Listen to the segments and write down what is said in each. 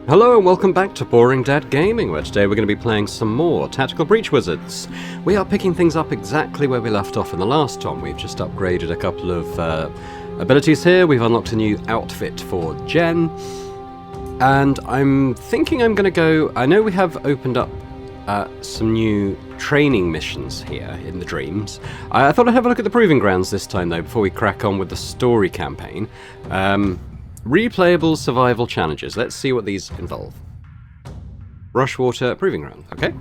Hello and welcome back to Boring Dad Gaming, where today we're going to be playing some more Tactical Breach Wizards. We are picking things up exactly where we left off in the last one. We've just upgraded a couple of abilities here. We've unlocked a new outfit for Jen. And I'm thinking I'm going to go... I know we have opened up some new training missions here in the Dreams. I thought I'd have a look at the Proving Grounds this time, though, before we crack on with the story campaign. Replayable survival challenges. Let's see what these involve. Rushwater Proving Ground. Okay.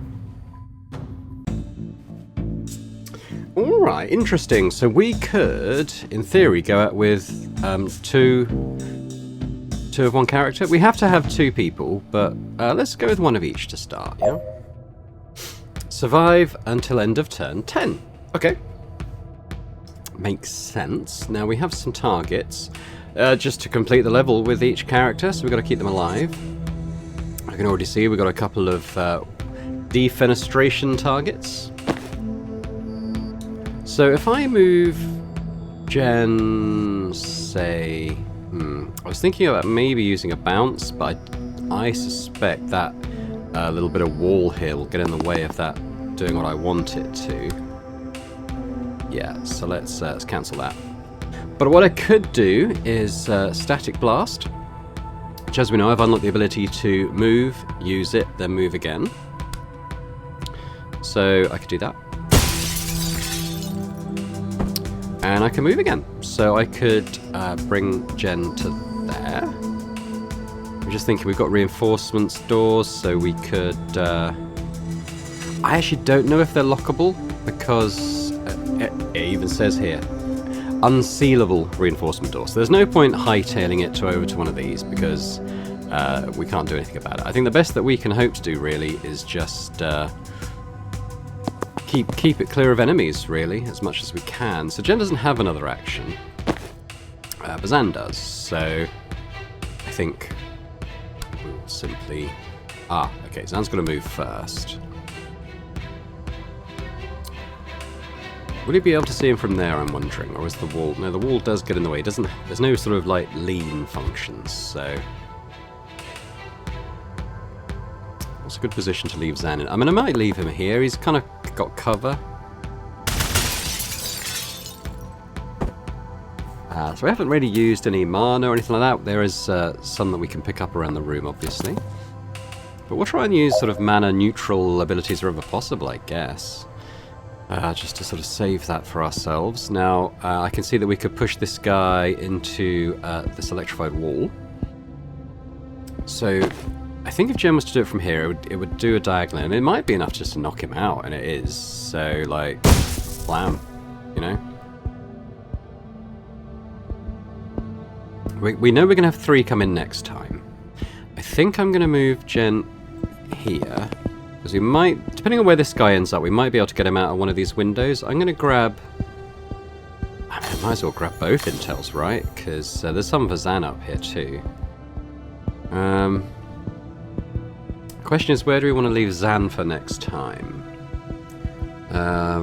Alright, interesting. So we could, in theory, go out with two of one character. We have to have two people, but let's go with one of each to start, yeah? Survive until end of turn 10. Okay. Makes sense. Now we have some targets. Just to complete the level with each character, so we've got to keep them alive. I can already see we've got a couple of defenestration targets. So if I move Jen, say... I was thinking about maybe using a bounce, but I suspect that a little bit of wall here will get in the way of that doing what I want it to. Yeah, so let's cancel that. But what I could do is Static Blast, which, as we know, I've unlocked the ability to move, use it, then move again. So I could do that. And I can move again. So I could bring Jen to there. I'm just thinking we've got reinforcements doors, so we could... I actually don't know if they're lockable, because it even says here, unsealable reinforcement door. So there's no point hightailing it over to one of these because we can't do anything about it. I think the best that we can hope to do really is just keep it clear of enemies, really, as much as we can. So Jen doesn't have another action, but Zan does. So I think we'll simply... okay, Zan's going to move first. Will you be able to see him from there, I'm wondering? Or is the wall... No, the wall does get in the way. There's no sort of, like, lean functions, so... It's a good position to leave Zan in. I mean, I might leave him here. He's kind of got cover. So we haven't really used any mana or anything like that. There is some that we can pick up around the room, obviously. But we'll try and use sort of mana-neutral abilities wherever possible, I guess. Just to sort of save that for ourselves. Now, I can see that we could push this guy into this electrified wall. So, I think if Jen was to do it from here, it would do a diagonal, and it might be enough just to knock him out, and it is. So, like, blam, you know? We know we're going to have 3 come in next time. I think I'm going to move Jen here. Because we might, depending on where this guy ends up, we might be able to get him out of one of these windows. I'm going to grab... I mean, I might as well grab both intels, right? Because there's some for Zan up here too. The question is, where do we want to leave Zan for next time? I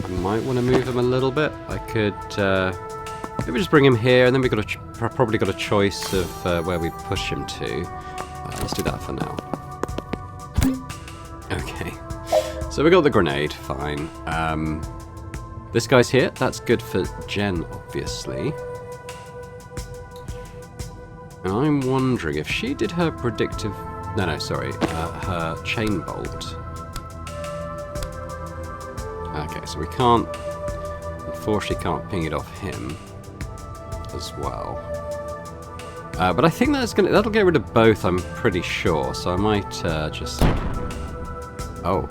might want to move him a little bit. I could... maybe just bring him here, and then we've got probably got a choice of where we push him to. Let's do that for now. Okay. So we got the grenade, fine. This guy's here. That's good for Jen, obviously. And I'm wondering if she did her predictive... No, sorry. Her chain bolt. Okay, so we can't... Unfortunately, can't ping it off him as well. But I think that'll get rid of both, I'm pretty sure. So I might just... Oh.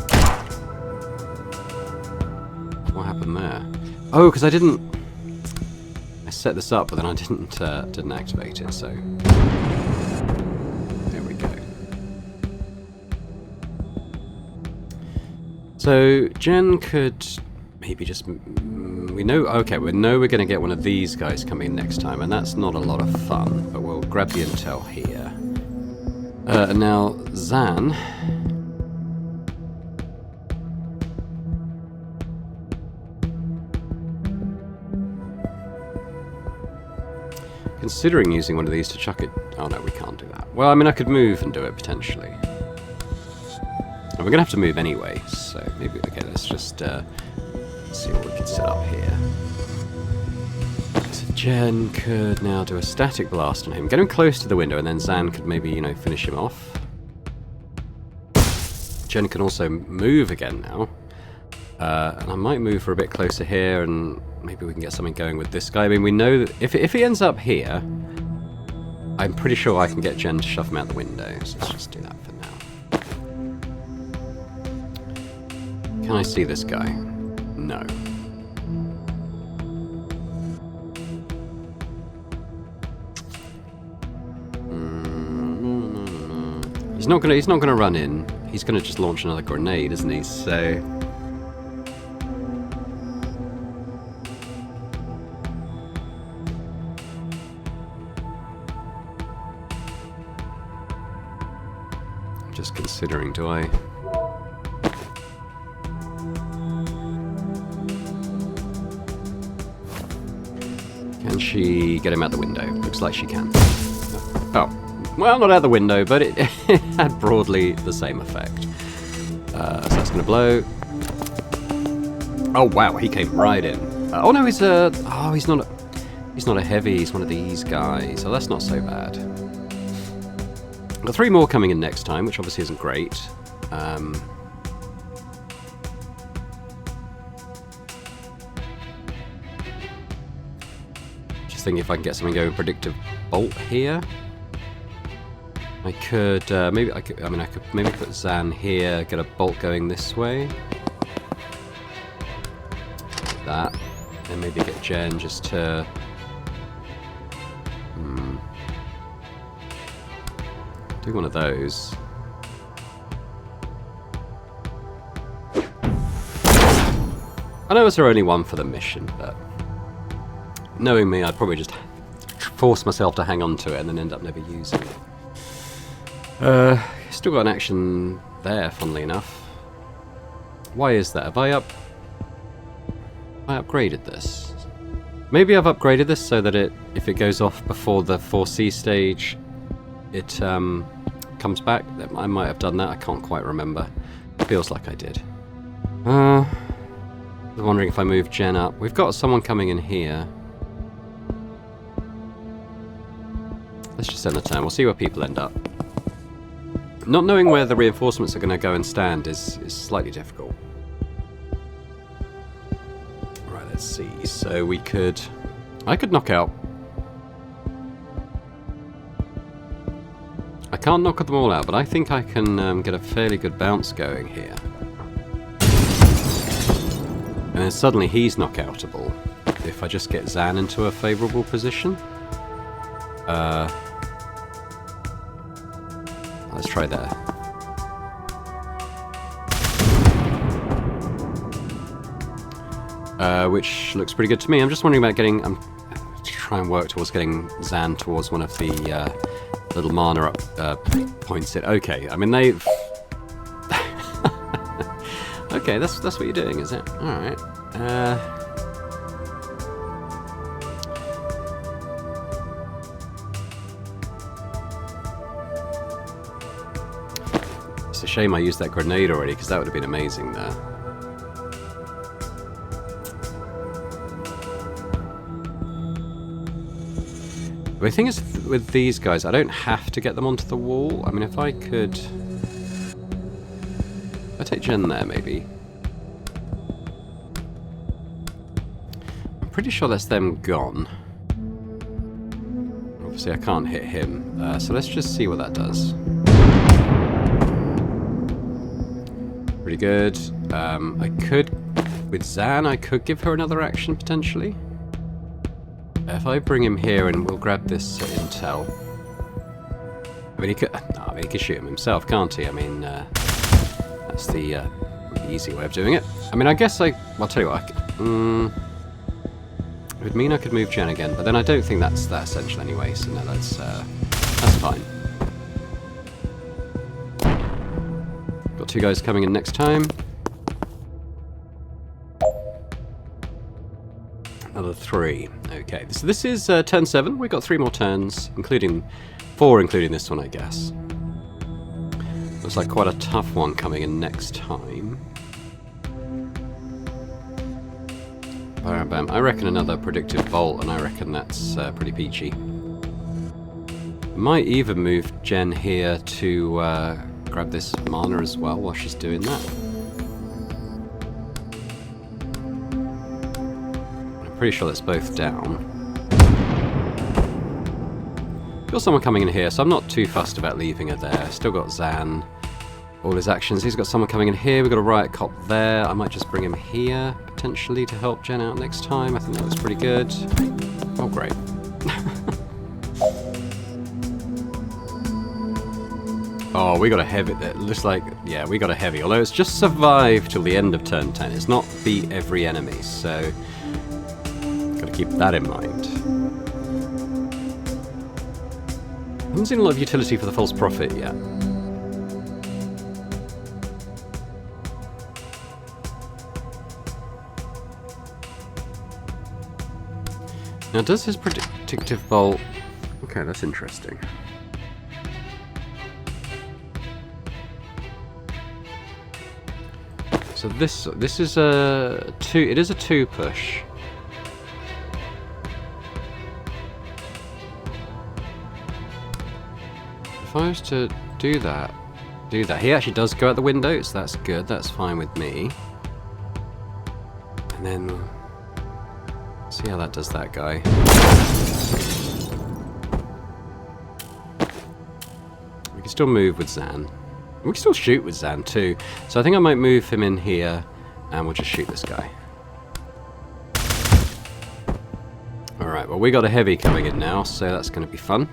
What happened there? Oh, because I didn't... I set this up, but then I didn't activate it, so... There we go. So, Jen could... Maybe just... We know we're going to get one of these guys coming next time, and that's not a lot of fun, but we'll grab the intel here. And now, Zan... Considering using one of these to chuck it... Oh no, we can't do that. Well, I mean, I could move and do it, potentially. And we're going to have to move anyway, so maybe... Okay, let's just see what we can set up here. So Jen could now do a static blast on him. Get him close to the window, and then Zan could maybe, you know, finish him off. Jen can also move again now. And I might move her a bit closer here, and maybe we can get something going with this guy. I mean, we know that if he ends up here, I'm pretty sure I can get Jen to shove him out the window. So let's just do that for now. Can I see this guy? No. He's not gonna run in. He's gonna just launch another grenade, isn't he? So. Just considering, do I? Can she get him out the window? Looks like she can. Oh, well, not out the window, but it had broadly the same effect. So that's going to blow. Oh wow, he came right in. Oh no, he's a. Oh, he's not a heavy. He's one of these guys. So that's not so bad. Got 3 more coming in next time, which obviously isn't great. Just thinking if I can get something going, predictive bolt here. I could maybe I could maybe put Zan here, get a bolt going this way. That, and maybe get Jen just to. Do one of those. I know it's only one for the mission, but knowing me, I'd probably just force myself to hang on to it and then end up never using it. Still got an action there, funnily enough. Why is that? Have I upgraded this? Maybe I've upgraded this so that if it goes off before the 4C stage, it comes back. I might have done that. I can't quite remember. Feels like I did. I was wondering if I move Jen up. We've got someone coming in here. Let's just end the turn. We'll see where people end up. Not knowing where the reinforcements are going to go and stand is slightly difficult. Right, let's see. So I could knock out. I can't knock them all out, but I think I can get a fairly good bounce going here. And then suddenly he's knockoutable if I just get Zan into a favourable position. Let's try there. Which looks pretty good to me. I'm just wondering about getting. I'm trying to work towards getting Zan towards one of the little mana up points. Okay, I mean they've. Okay, that's what you're doing, is it? All right. It's a shame I used that grenade already, because that would have been amazing there. The thing is, with these guys, I don't have to get them onto the wall. I mean, if I could... I take Jen there, maybe. I'm pretty sure that's them gone. Obviously, I can't hit him. So let's just see what that does. Pretty good. I could... With Zan, I could give her another action, potentially. If I bring him here and we'll grab this intel. I mean, he could shoot him himself, can't he? I mean, that's the easy way of doing it. I mean, I guess I'll tell you what. It would mean I could move Jen again, but then I don't think that's that essential anyway. So no, that's fine. Got 2 guys coming in next time. Another 3. Okay, so this is turn 7. We've got 3 more turns, including 4, including this one, I guess. Looks like quite a tough one coming in next time. Bam, bam. I reckon another predictive bolt, and I reckon that's pretty peachy. Might even move Jen here to grab this mana as well while she's doing that. I'm pretty sure that's both down. Got someone coming in here, so I'm not too fussed about leaving her there. Still got Zan. All his actions. He's got someone coming in here. We've got a riot cop there. I might just bring him here, potentially, to help Jen out next time. I think that was pretty good. Oh, great. Oh, we got a heavy. It looks like, yeah, we got a heavy. Although it's just survived till the end of turn 10. It's not beat every enemy, so got to keep that in mind. I haven't seen a lot of utility for the false prophet yet. Now, does his predictive bolt... Okay, that's interesting. So this is a 2. It is a 2 push. If I was to do that, he actually does go out the window, so that's good. That's fine with me. And then see how that does that guy. We can still move with Zan. We can still shoot with Zan too. So I think I might move him in here and we'll just shoot this guy. Alright, well we got a heavy coming in now, so that's going to be fun.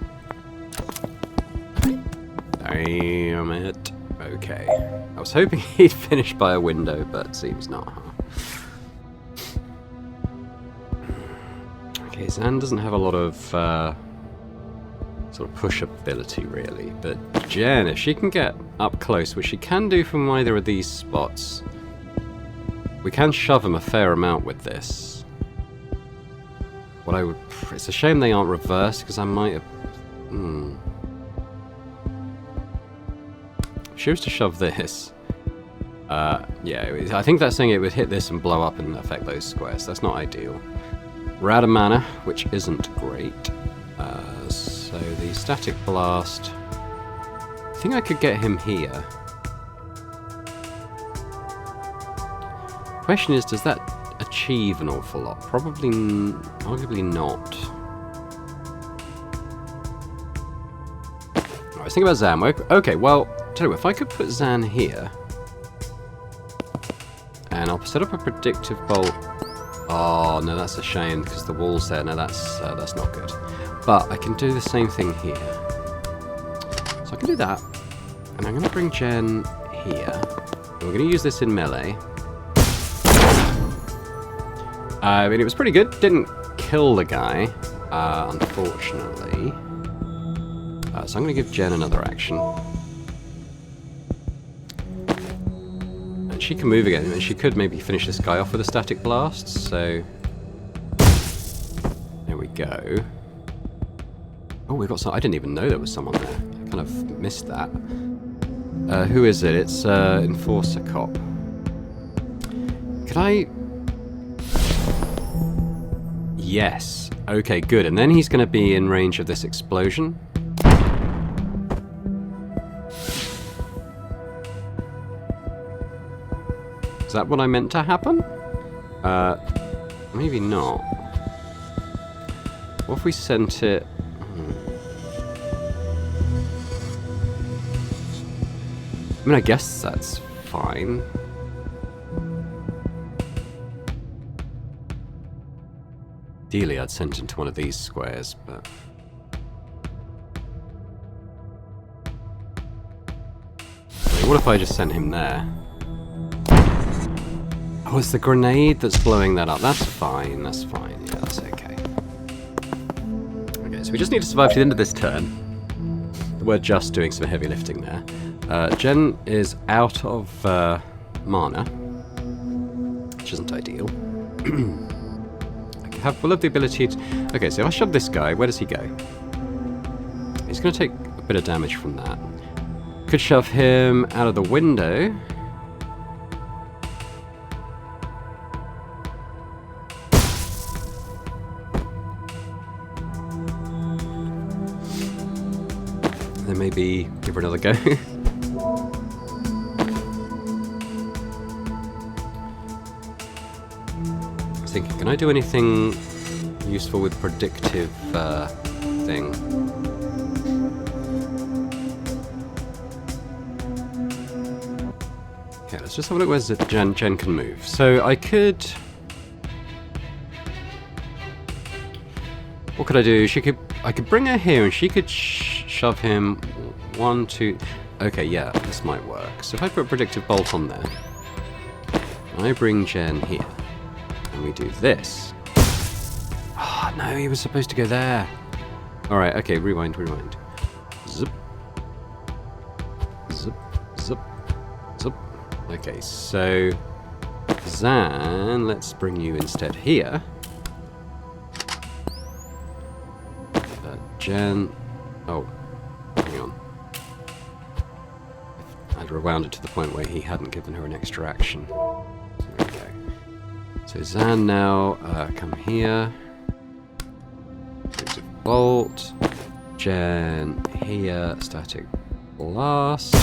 Damn it. Okay. I was hoping he'd finish by a window, but seems not, huh? Okay, Zan doesn't have a lot of sort of push ability really, but Jen, if she can get up close, which she can do from either of these spots, we can shove him a fair amount with this. It's a shame they aren't reversed, because I might have... If she was to shove this, yeah, I think that's saying it would hit this and blow up and affect those squares. That's not ideal. We're out of mana, which isn't great. So the static blast... I think I could get him here. Question is, does that achieve an awful lot? Probably, arguably not. I was thinking about Zan. Okay, well, tell you what, if I could put Zan here, and I'll set up a predictive bolt. Oh no, that's a shame because the wall's there. No, that's not good. But I can do the same thing here. So I can do that, and I'm going to bring Jen here. And we're going to use this in melee. I mean, it was pretty good. Didn't kill the guy, unfortunately. So I'm going to give Jen another action. And she can move again, and she could maybe finish this guy off with a static blast, so... There we go. Oh, we've got some... I didn't even know there was someone there. I kind of missed that. Who is it? It's Enforcer Cop. Could I... Yes. Okay, good. And then he's going to be in range of this explosion. Is that what I meant to happen? Maybe not. What if we sent it... I mean, I guess that's fine. Ideally, I'd sent into one of these squares, but... Wait, what if I just sent him there? Oh, it's the grenade that's blowing that up. That's fine, that's fine. Yeah, that's okay. Okay, so we just need to survive to the end of this turn. We're just doing some heavy lifting there. Jen is out of mana, which isn't ideal. we'll have the ability to... Okay, so if I shove this guy, where does he go? He's going to take a bit of damage from that. Could shove him out of the window. Then maybe give her another go. I was thinking, can I do anything useful with predictive thing? Okay, let's just have a look where Jen can move. So I could... What could I do? I could bring her here and she could shove him 1, 2... Okay, yeah, this might work. So if I put a predictive bolt on there, I bring Jen here, and we do this. Oh, no, he was supposed to go there. Alright, okay, rewind. Zip. Zip, zip, zip. Okay, so... Zan, let's bring you instead here. Jen... Oh, hang on. I'd rewound it to the point where he hadn't given her an extra action. So there we go. So Zan now, come here. There's a bolt. Jen here, static blast.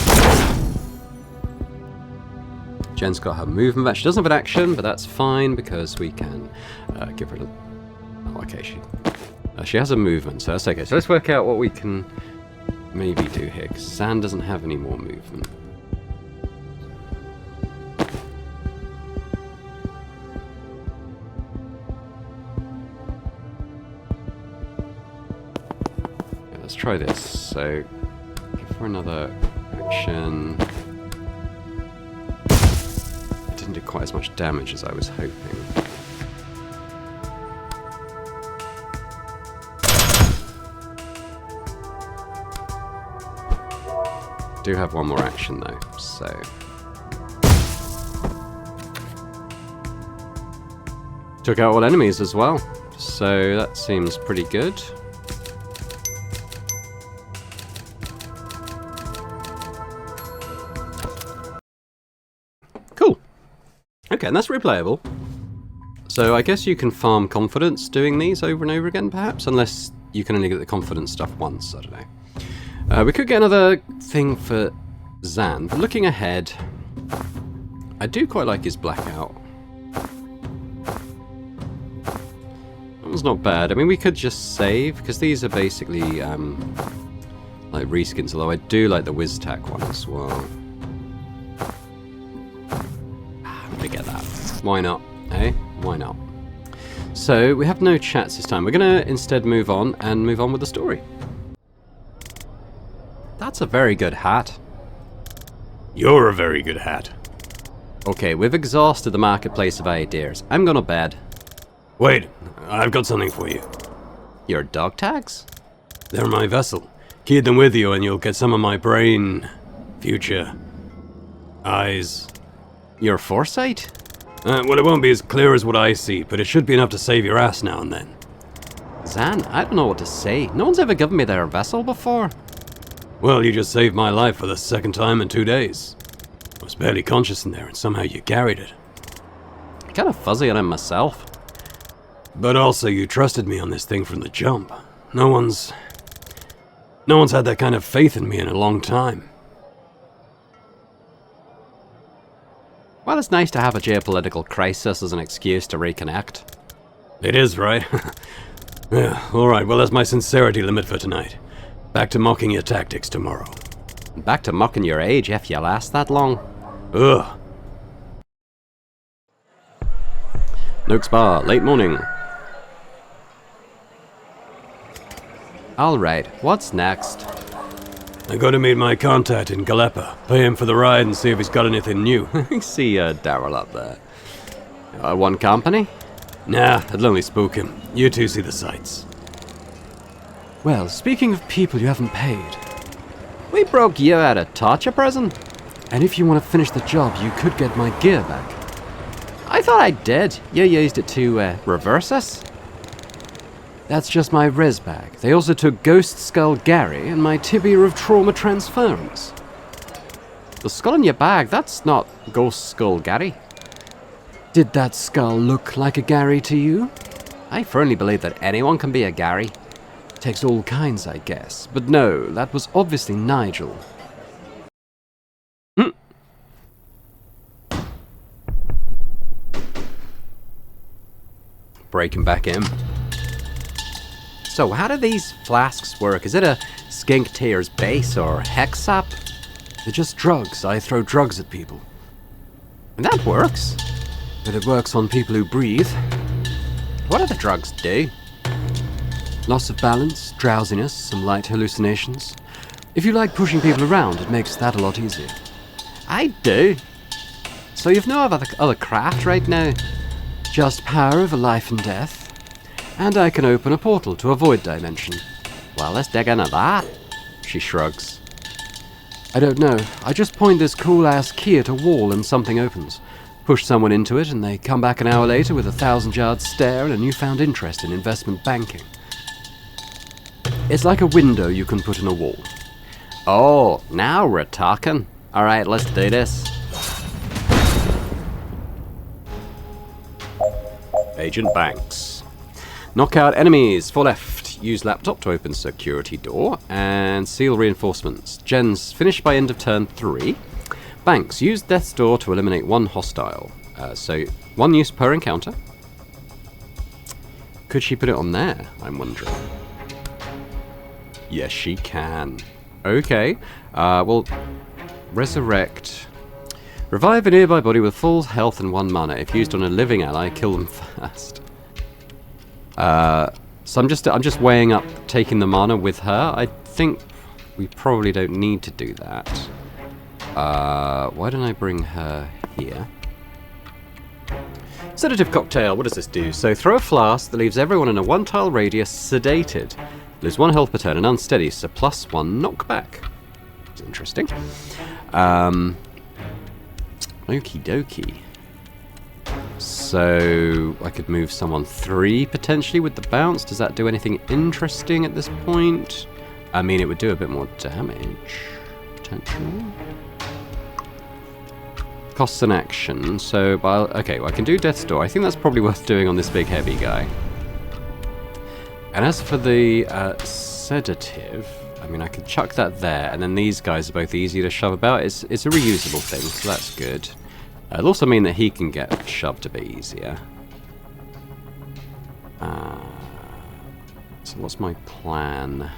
Jen's got her movement back. She doesn't have an action, but that's fine because we can give her a... Oh, okay, she has a movement, so that's okay. So let's work out what we can maybe do here, because Zan doesn't have any more movement. Yeah, let's try this. So, give her another action. It didn't do quite as much damage as I was hoping. Do have one more action though, so took out all enemies as well, so that seems pretty good. Cool. Okay, and that's replayable. So I guess you can farm confidence doing these over and over again, perhaps, unless you can only get the confidence stuff once. I don't know. We could get another thing for Zan, but looking ahead, I do quite like his blackout. That was not bad. I mean, we could just save, because these are basically like reskins, although I do like the Whiz-Tac one as well. I'm gonna get that. Why not, eh? Why not? So, we have no chats this time. We're gonna instead move on with the story. That's a very good hat. You're a very good hat. Okay, we've exhausted the marketplace of ideas. I'm gonna bed. Wait, I've got something for you. Your dog tags? They're my vessel. Keep them with you and you'll get some of my brain... future... eyes... Your foresight? Well, it won't be as clear as what I see, but it should be enough to save your ass now and then. Zan, I don't know what to say. No one's ever given me their vessel before. Well, you just saved my life for the second time in 2 days. I was barely conscious in there, and somehow you carried it. I'm kind of fuzzy on it myself. But also, you trusted me on this thing from the jump. No one's had that kind of faith in me in a long time. Well, it's nice to have a geopolitical crisis as an excuse to reconnect. It is, right? Yeah, alright, well, that's my sincerity limit for tonight. Back to mocking your tactics tomorrow. Back to mocking your age if you last that long. Ugh. Nook's Bar, late morning. Alright, what's next? I gotta meet my contact in Galepa. Pay him for the ride and see if he's got anything new. I see Daryl up there. One company? Nah, it'll only spook him. You two see the sights. Well, speaking of people you haven't paid, we broke you out of torture prison, and if you want to finish the job, you could get my gear back. I thought I did. You used it to reverse us. That's just my res bag. They also took Ghost Skull Gary and my tibia of trauma transference. The skull in your bag, that's not Ghost Skull Gary. Did that skull look like a Gary to you? I firmly believe that anyone can be a Gary. Takes all kinds, I guess. But no, that was obviously Nigel. Breaking back in. So how do these flasks work? Is it a skink tears base or hexap? They're just drugs. I throw drugs at people. And that works. But it works on people who breathe. What do the drugs do? Loss of balance, drowsiness, some light hallucinations. If you like pushing people around, it makes that a lot easier. I do. So you've no other craft right now? Just power over life and death. And I can open a portal to a void dimension. Well, let's dig into that. She shrugs. I don't know. I just point this cool-ass key at a wall and something opens. Push someone into it and they come back an hour later with a 1,000-yard stare and a newfound interest in investment banking. It's like a window you can put in a wall. Oh, now we're talking. Alright, let's do this. Agent Banks. Knock out enemies for left. Use laptop to open security door. And seal reinforcements. Gens, finish by end of turn 3. Banks, use death's door to eliminate one hostile. So, 1 use per encounter. Could she put it on there? I'm wondering. Yes, she can. Okay. Well, resurrect. Revive a nearby body with full health and 1 mana. If used on a living ally, kill them first. So I'm just weighing up taking the mana with her. I think we probably don't need to do that. Why don't I bring her here? Sedative cocktail, what does this do? So throw a flask that leaves everyone in a 1-tile radius sedated. Lose 1 health per turn and unsteady, so +1 knockback. It's interesting. Okie dokie. So I could move someone 3 potentially with the bounce. Does that do anything interesting at this point? I mean, it would do a bit more damage, potentially. Costs an action, so okay, well, I can do Death's Door. I think that's probably worth doing on this big heavy guy. And as for the sedative, I mean, I could chuck that there, and then these guys are both easy to shove about. It's a reusable thing, so that's good. It'll also mean that he can get shoved a bit easier. So what's my plan?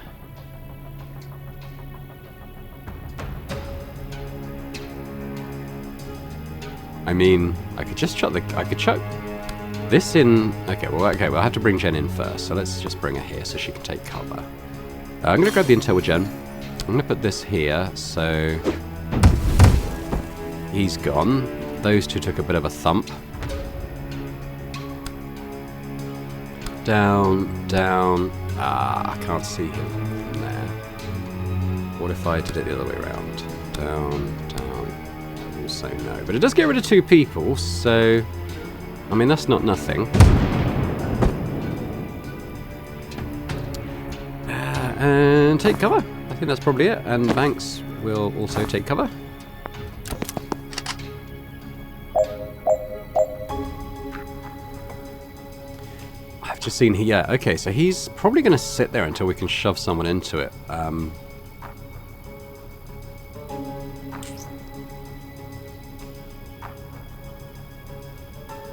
I mean, I could just chuck this in. Okay, well, I have to bring Jen in first, so let's just bring her here so she can take cover. I'm going to grab the intel with Jen. I'm going to put this here, so he's gone. Those two took a bit of a thump. Down, down. I can't see him from there. What if I did it the other way around? Down, down. Also no. But it does get rid of 2 people, so I mean, that's not nothing. And take cover. I think that's probably it. And Banks will also take cover. I've just seen here. Yeah, okay, so he's probably going to sit there until we can shove someone into it.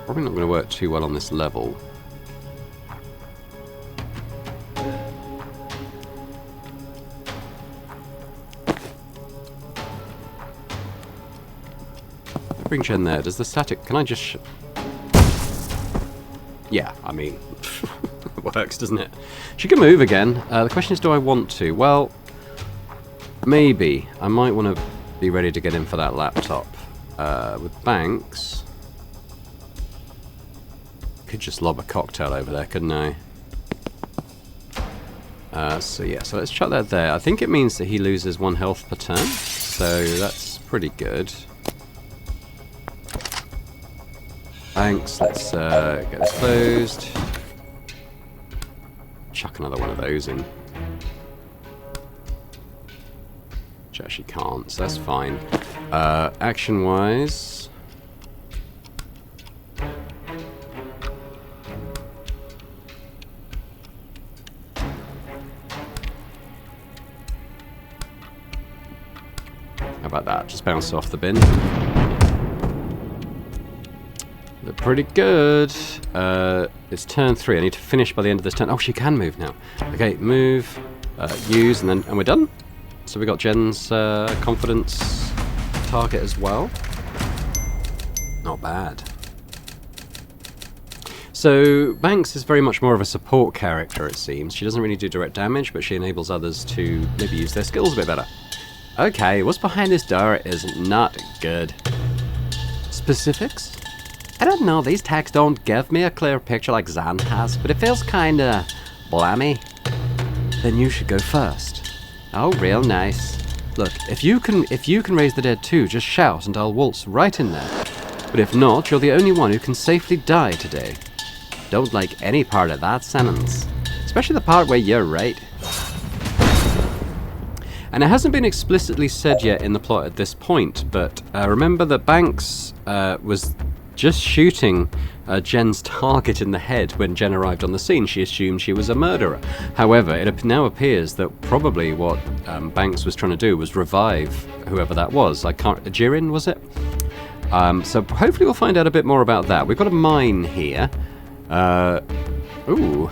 Probably not going to work too well on this level. Bring Jen there. Does the static... Can I just... Yeah, I mean... it works, doesn't it? She can move again. The question is, do I want to? Well, maybe. I might want to be ready to get in for that laptop. With Banks... Could just lob a cocktail over there, couldn't I? So yeah, so let's chuck that there. I think it means that he loses 1 health per turn. So that's pretty good. Thanks, let's get this closed. chuck another one of those in. Which I actually can't, so that's fine. Action-wise... How about that? Just bounce off the bin. Look pretty good. It's turn 3. I need to finish by the end of this turn. Oh, she can move now. Okay, move, use, and we're done. So we got Jen's confidence target as well. Not bad. So Banks is very much more of a support character, it seems. She doesn't really do direct damage, but she enables others to maybe use their skills a bit better. Okay, what's behind this door is not good. Specifics? I don't know, these tags don't give me a clear picture like Zan has, but it feels kinda blammy. Then you should go first. Oh, real nice. Look, if you can raise the dead too, just shout and I'll waltz right in there. But if not, you're the only one who can safely die today. Don't like any part of that sentence. Especially the part where you're right. And it hasn't been explicitly said yet in the plot at this point, but remember that Banks was just shooting Jen's target in the head when Jen arrived on the scene. She assumed she was a murderer. However, it now appears that probably what Banks was trying to do was revive whoever that was. Jirin, was it? So hopefully we'll find out a bit more about that. We've got a mine here. Ooh.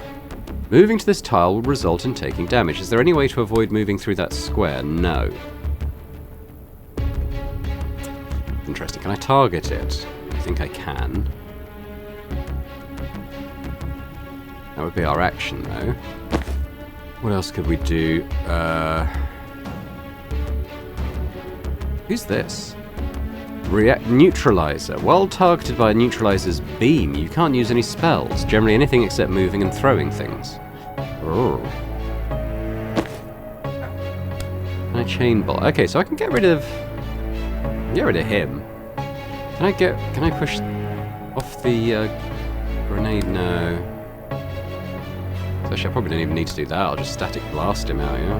Moving to this tile will result in taking damage. Is there any way to avoid moving through that square? No. Interesting. Can I target it? I think I can. That would be our action, though. What else could we do? Who's this? Neutralizer. While targeted by a neutralizer's beam, you can't use any spells. Generally anything except moving and throwing things. Oh. Can I chain bolt? Okay, so I can get rid of him. Can I push off the grenade? No. So actually, I probably don't even need to do that. I'll just static blast him out, yeah?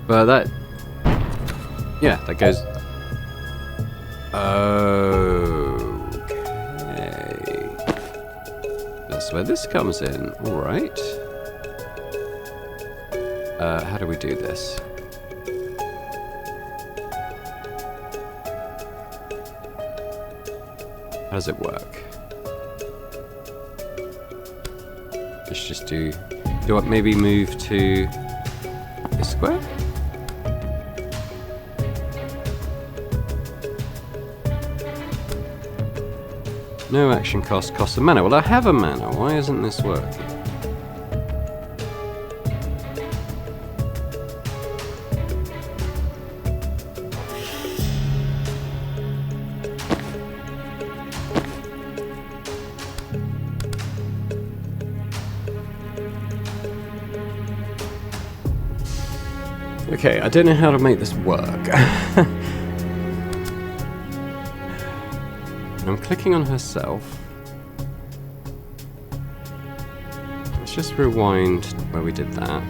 But that... Yeah, that goes... Okay. That's where this comes in. Alright. How do we do this? How does it work? Let's just do... Do I maybe move to this square? No action costs a mana. Well, I have a mana. Why isn't this working? Okay, I don't know how to make this work. I'm clicking on herself. Let's just rewind where we did that.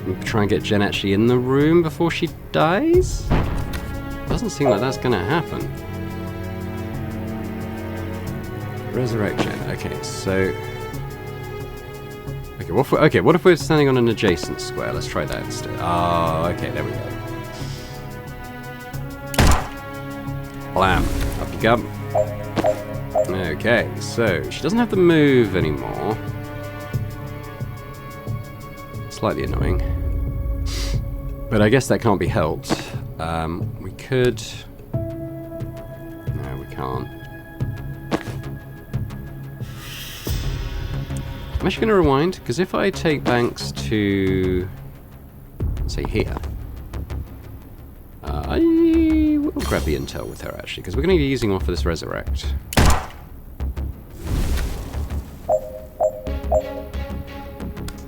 And try and get Jen actually in the room before she dies? Doesn't seem like that's gonna happen. Resurrect Jen. Okay, so... Okay, what if we're standing on an adjacent square? Let's try that instead. Oh, okay, there we go. Blam. Up you come. Okay, so she doesn't have to move anymore. Slightly annoying. But I guess that can't be helped. We could... No, we can't. I'm actually going to rewind, because if I take Banks to, say, here, I will grab the intel with her, actually, because we're going to be using one for this resurrect.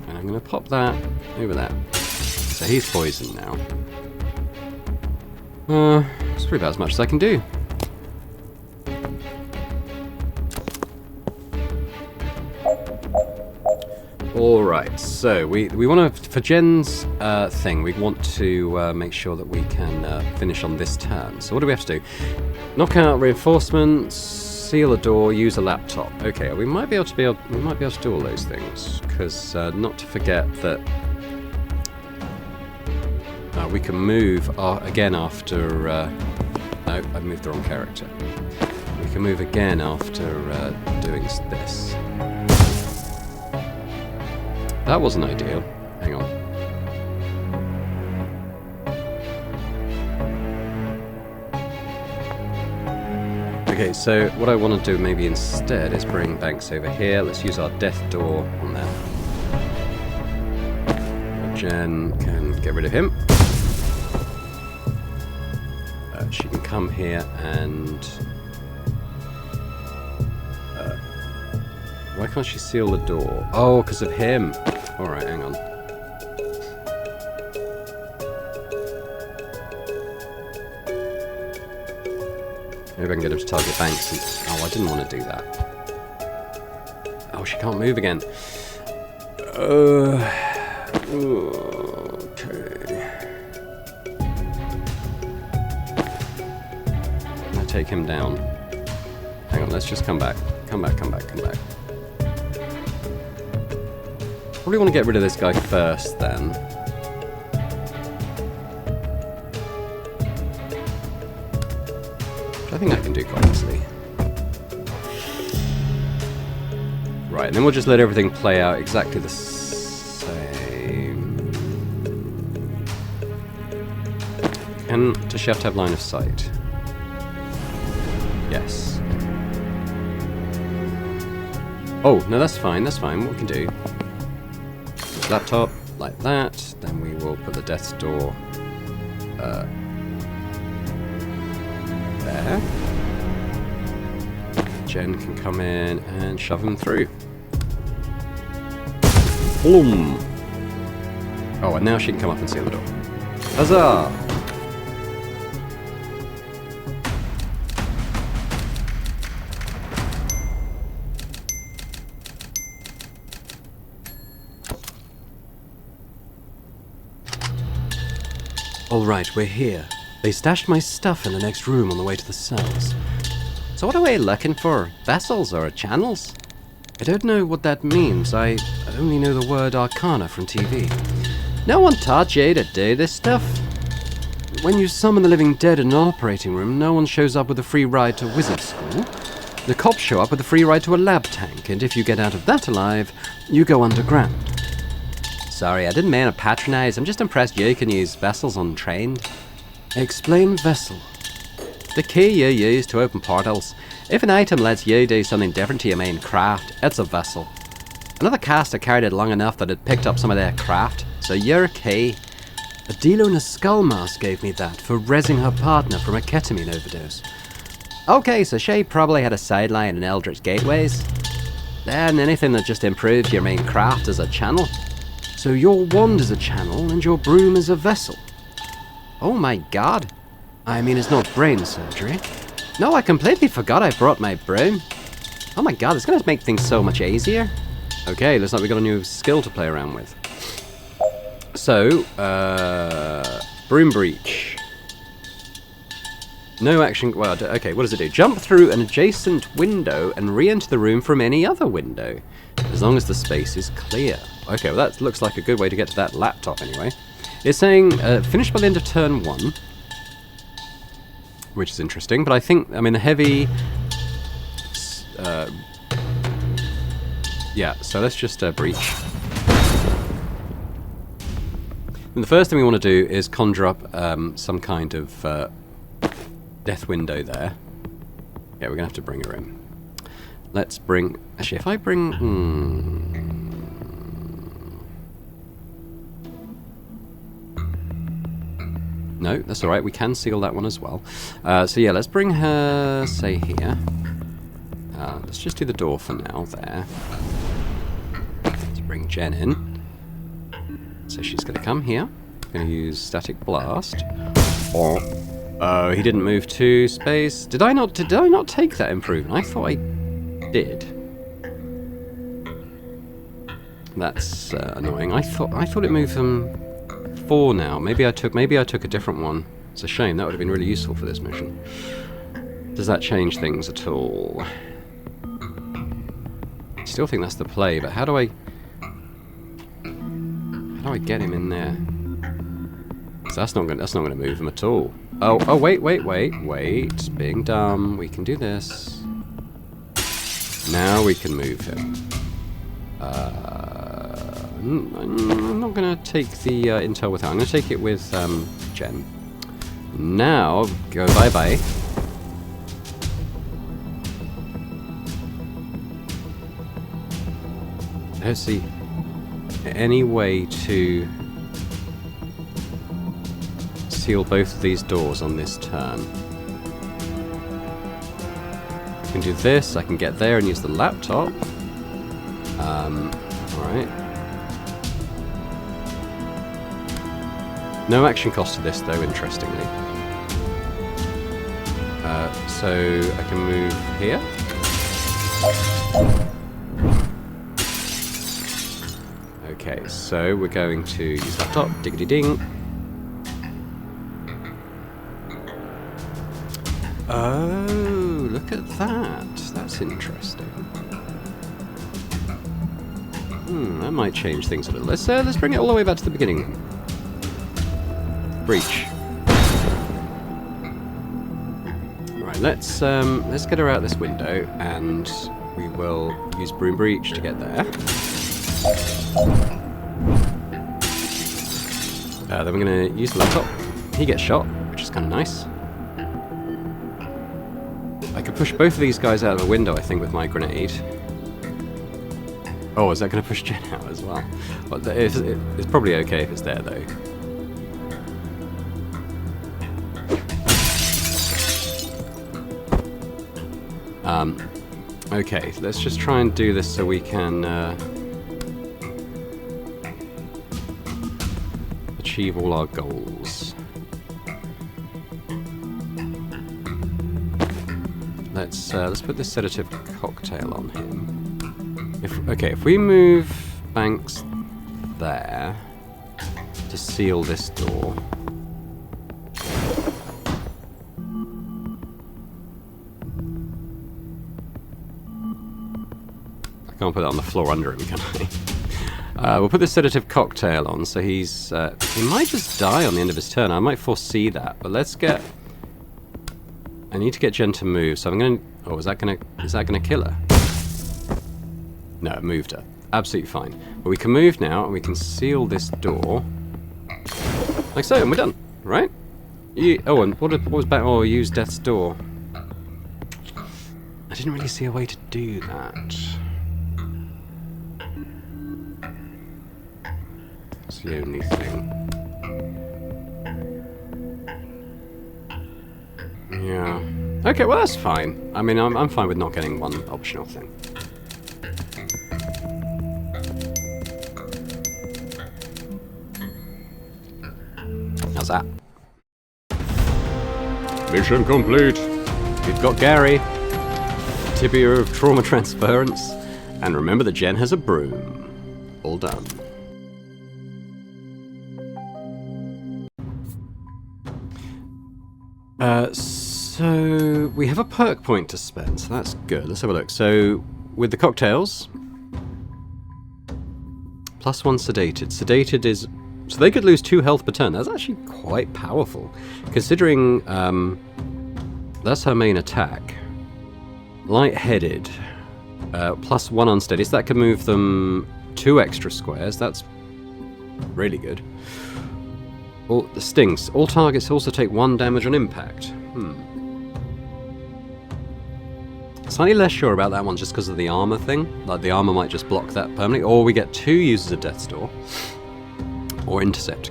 And I'm going to pop that over there. So he's poisoned now. It's probably about as much as I can do. Alright, so we want to, for Jen's thing, we want to make sure that we can finish on this turn. So what do we have to do? Knock out reinforcements, seal a door, use a laptop. Okay, we might be able to do all those things, because not to forget that we can move again after... no, I've moved the wrong character. We can move again after doing this. That wasn't ideal. Hang on. Okay, so what I want to do maybe instead is bring Banks over here. Let's use our death door on that. Jen can get rid of him. She can come here and... why can't she seal the door? Oh, because of him. Alright, hang on. Maybe I can get him to target Banks. And... oh, I didn't want to do that. Oh, she can't move again. Okay. I'm gonna take him down. Hang on, let's just come back. Come back. Probably want to get rid of this guy first, then. Which I think I can do quite easily. Right, and then we'll just let everything play out exactly the same. Does she have to have line of sight? Yes. Oh, no, that's fine, what we can do. Laptop, like that, then we will put the death's door there. Jen can come in and shove him through. Boom! Oh, and now she can come up and seal the door. Huzzah! Alright, we're here. They stashed my stuff in the next room on the way to the cells. So what are we looking for? Vessels or channels? I don't know what that means. I only know the word arcana from TV. No one taught you to do this stuff? When you summon the living dead in an operating room, no one shows up with a free ride to wizard school. The cops show up with a free ride to a lab tank, and if you get out of that alive, you go underground. Sorry, I didn't mean to patronize. I'm just impressed you can use vessels untrained. Explain vessel. The key you use to open portals. If an item lets you do something different to your main craft, it's a vessel. Another caster carried it long enough that it picked up some of their craft, so you're a key. A dealer in a skull mask gave me that for rezzing her partner from a ketamine overdose. Okay, so she probably had a sideline in Eldritch Gateways. Then anything that just improves your main craft is a channel. So your wand is a channel and your broom is a vessel. Oh my god. I mean, it's not brain surgery. No, I completely forgot I brought my broom. Oh my god, it's going to make things so much easier. Okay, looks like we got a new skill to play around with. So, broom breach. No action, well, okay, what does it do? Jump through an adjacent window and re-enter the room from any other window, as long as the space is clear. Okay, well that looks like a good way to get to that laptop anyway. It's saying, finish by the end of turn 1, which is interesting, but I think, I mean, the heavy... yeah, so let's just breach. And the first thing we want to do is conjure up some kind of death window there. Yeah, we're going to have to bring her in. Let's bring... Actually, if I bring... No, that's alright, we can seal that one as well. So yeah, let's bring her, say, here. Let's just do the door for now, there. Let's bring Jen in. So she's going to come here. Going to use Static Blast. Oh, he didn't move to space. Did I not take that improvement? I thought I did. That's annoying. I thought it moved from 4 now. Maybe I took a different one. It's a shame. That would have been really useful for this mission. Does that change things at all? I still think that's the play, but how do I get him in there? 'Cause that's not gonna move him at all. Oh, wait. Being dumb. We can do this. Now we can move him. I'm not gonna take the intel with her. I'm gonna take it with Jen. Now, go bye-bye. I don't see any way to seal both of these doors on this turn. I can do this, I can get there and use the laptop. Alright. No action cost to this though, interestingly. So I can move here. Okay, so we're going to use laptop, diggity ding. Oh, look at that. That's interesting. That might change things a little. Let's bring it all the way back to the beginning. Breach. Right, let's get her out this window, and we will use broom breach to get there. Then we're going to use the laptop. He gets shot, which is kind of nice. I could push both of these guys out of the window, I think, with my grenade. Oh, is that going to push Jen out as well? Well, it's probably okay if it's there, though. Okay, so let's just try and do this so we can achieve all our goals. Let's put this sedative cocktail on him. If we move Banks there to seal this door. I can't put it on the floor under him, can I? We'll put this sedative cocktail on, so he might just die on the end of his turn. I might foresee that, but let's get. I need to get Jen to move, so I'm going to... Oh, is that going to kill her? No, it moved her. Absolutely fine. But we can move now, and we can seal this door. Like so, and we're done, right? And what was back... Oh, use Death's Door. I didn't really see a way to do that. That's the only thing. Yeah. Okay, well that's fine. I mean, I'm fine with not getting one optional thing. How's that? Mission complete. We've got Gary. Tibia of trauma transference. And remember that Jen has a broom. All done. So we have a perk point to spend, so that's good. Let's have a look. So with the cocktails, +1 sedated. Sedated is... So they could lose 2 health per turn. That's actually quite powerful, considering that's her main attack. Lightheaded, +1 unsteady, so that could move them 2 extra squares. That's really good. The stings. All targets also take 1 damage on impact. Slightly less sure about that one just because of the armor thing. Like, the armor might just block that permanently. Or we get 2 uses of Death's Door. Or Intercept.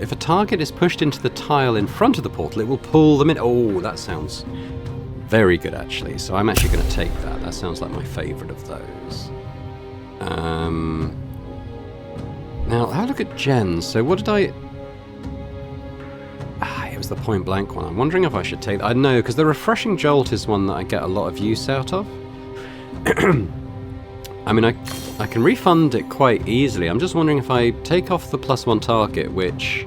If a target is pushed into the tile in front of the portal, it will pull them in. Oh, that sounds very good, actually. So I'm actually going to take that. That sounds like my favourite of those. Now, have a look at Jen. So what did I... was the point blank one. I'm wondering if I should take... I know, because the refreshing jolt is one that I get a lot of use out of. I mean, I can refund it quite easily. I'm just wondering if I take off the +1 target, which,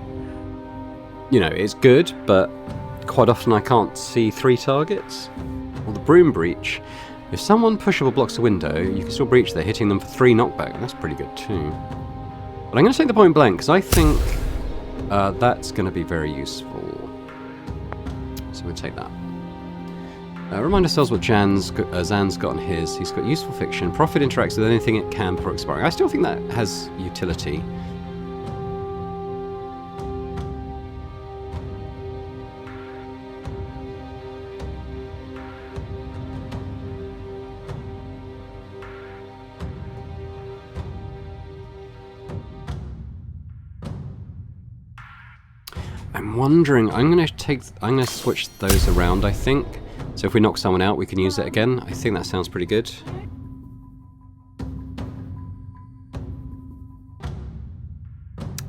you know, is good, but quite often I can't see 3 targets. Or the broom breach. If someone pushable blocks a window, you can still breach there, hitting them for 3 knockback. That's pretty good too. But I'm going to take the point blank, because I think that's going to be very useful. So we'll take that. Remind ourselves what Zan's got on his. He's got useful fiction. Profit interacts with anything it can before expiring. I still think that has utility. I'm wondering, I'm going to switch those around, I think. So if we knock someone out, we can use it again. I think that sounds pretty good.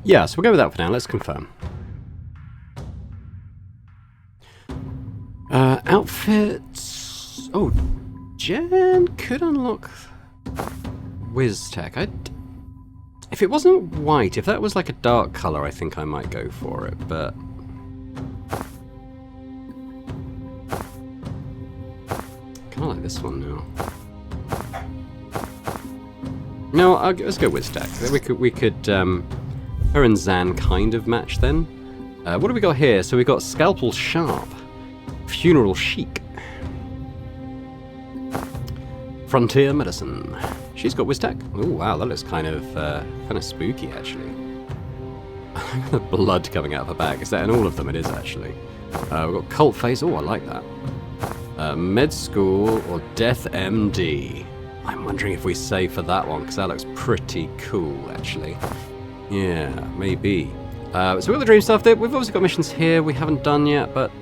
Yeah, so we'll go with that for now. Let's confirm. Outfits. Oh, Jen could unlock Whiz Tech. If it wasn't white, if that was like a dark color, I think I might go for it, but... I like this one now. No, let's go with Stack. We could her and Zan kind of match then. What do we got here? So we got Scalpel Sharp, Funeral Chic, Frontier Medicine. She's got Wiztech. Oh wow, that looks kind of spooky actually. The blood coming out of her bag. Is that in all of them? It is actually. We've got Cult Face. Oh, I like that. Med School or Death MD. I'm wondering if we save for that one, because that looks pretty cool, actually. Yeah, maybe. So we've got the dream stuff there. We've obviously got missions here we haven't done yet, but...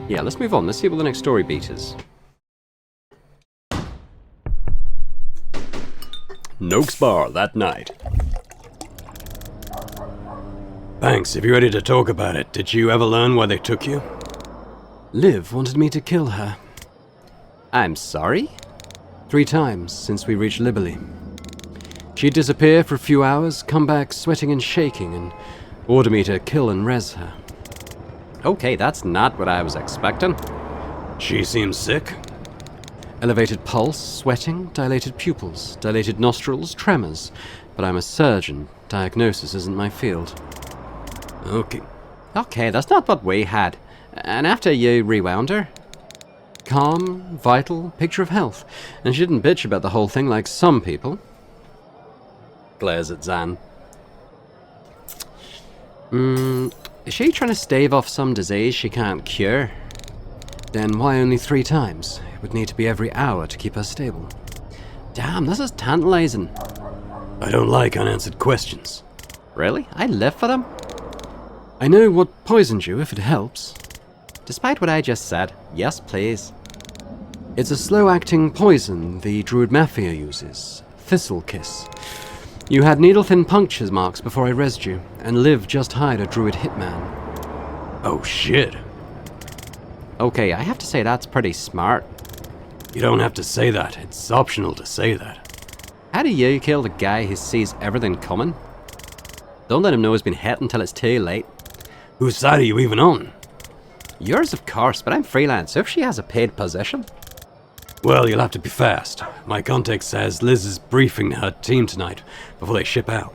yeah, let's move on. Let's see what the next story beat is. Noakes Bar that night. Thanks. If you're ready to talk about it, did you ever learn why they took you? Liv wanted me to kill her. I'm sorry? 3 times since we reached Liberty. She'd disappear for a few hours, come back sweating and shaking, and order me to kill and res her. Okay, that's not what I was expecting. She seems sick. Elevated pulse, sweating, dilated pupils, dilated nostrils, tremors. But I'm a surgeon. Diagnosis isn't my field. Okay, that's not what we had. And after you rewound her? Calm, vital, picture of health. And she didn't bitch about the whole thing like some people. Glares at Zan. Is she trying to stave off some disease she can't cure? Then why only 3 times? It would need to be every hour to keep her stable. Damn, this is tantalizing. I don't like unanswered questions. Really? I live for them? I know what poisoned you, if it helps. Despite what I just said, yes please. It's a slow-acting poison the Druid Mafia uses. Thistle Kiss. You had needle-thin puncture marks before I rezzed you, and Liv just hired a Druid hitman. Oh shit. Okay, I have to say that's pretty smart. You don't have to say that. It's optional to say that. How do you kill the guy who sees everything coming? Don't let him know he's been hit until it's too late. Whose side are you even on? Yours, of course, but I'm freelance, so if she has a paid position... Well, you'll have to be fast. My contact says Liz is briefing her team tonight before they ship out.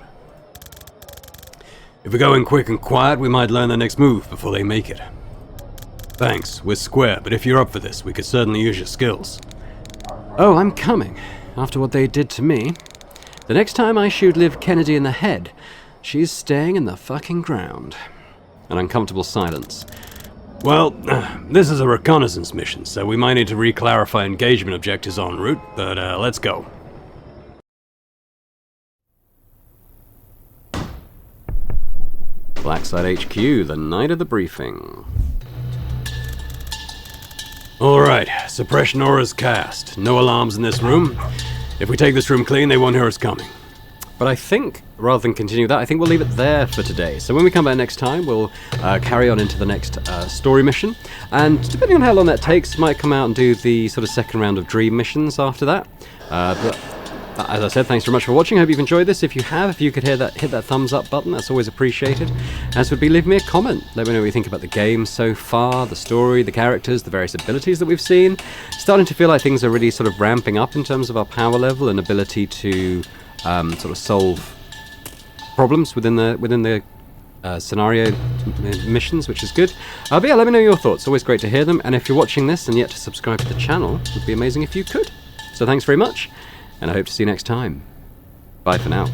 If we go in quick and quiet, we might learn their next move before they make it. Thanks, we're square, but if you're up for this, we could certainly use your skills. Oh, I'm coming. After what they did to me. The next time I shoot Liv Kennedy in the head, she's staying in the fucking ground. An uncomfortable silence. Well, this is a reconnaissance mission, so we might need to re-clarify engagement objectives en route, but let's go. Blackside HQ, the night of the briefing. Alright, suppression aura's cast. No alarms in this room. If we take this room clean, they won't hear us coming. But I think, rather than continue that, I think we'll leave it there for today. So when we come back next time, we'll carry on into the next story mission. And depending on how long that takes, might come out and do the sort of second round of dream missions after that. But as I said, thanks very much for watching. I hope you've enjoyed this. If you have, if you could hit that thumbs up button, that's always appreciated. As would be, leave me a comment. Let me know what you think about the game so far, the story, the characters, the various abilities that we've seen. Starting to feel like things are really sort of ramping up in terms of our power level and ability to sort of solve problems within the scenario missions, which is good. But yeah, let me know your thoughts. Always great to hear them. And if you're watching this and yet to subscribe to the channel, it would be amazing if you could. So thanks very much. And I hope to see you next time. Bye for now.